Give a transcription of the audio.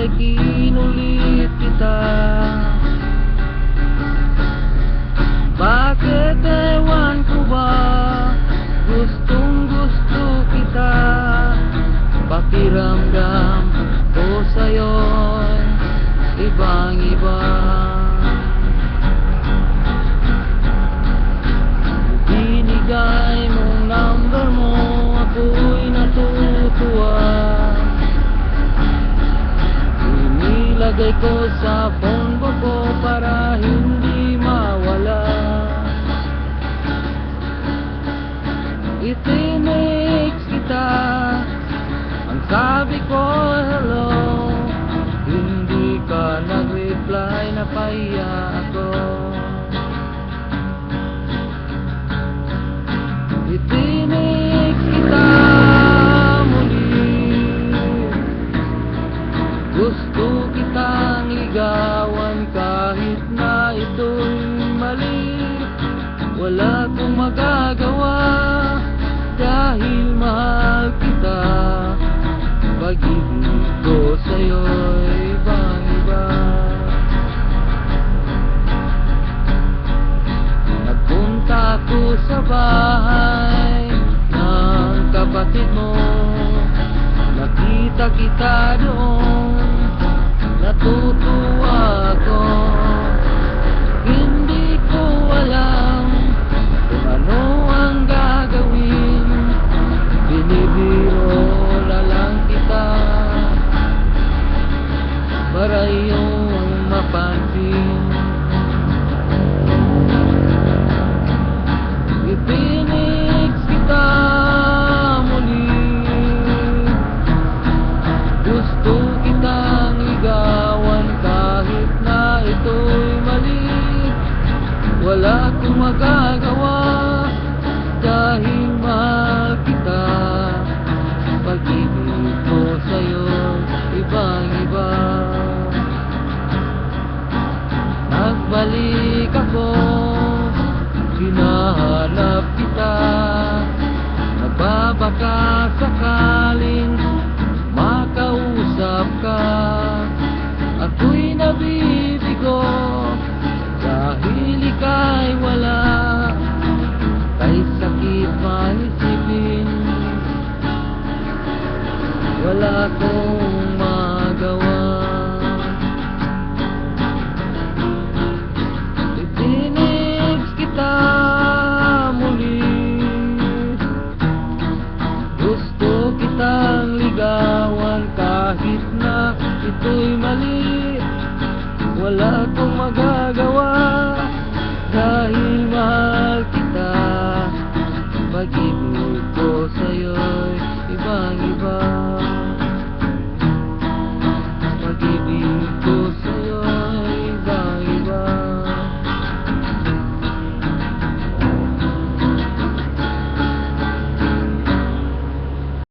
ay kinulit kita. Bakit ewan ko ba, gustong gusto kita. Pakiramdam ko sa'yo'y ibang iba. Binigay mong number mo, ako'y natutuwa. Inilagay ko sa phone book ko para hindi mawala. Itinext kita, ang sabi ko hello. Hindi ka nag-reply, napahiya ako. Itinext kita muli, gusto kitang ligawan kahit na ito'y mali. Wala akong magagawa dahil mahal kita. Pag-ibig ko sa'yo'y ibang iba. Nagpunta ako sa bahay ng kapatid mo. Nakita kita doon, natutuwa ako. Hindi ko alam kung ano ang gagawin. Binibiro na lang kita para iyong mapansin. Itinext kita muli, gusto kitang ligawan kahit na ito'y mali. Wala akong magagawa dahil mahal kita. Pag-ibig ko sa'yo ibang iba. Nagbalik ako, hinahanap kita. Nagbabaka sakaling makausap ka. Ako'y nabibigo dahil ika'y wala. Kay sakit man isipin, wala akong magawa. Itinext kita muli, gusto kitang ligawan kahit na ito'y mali. Wala akong magagawa dahil mahal kita. Pag-ibig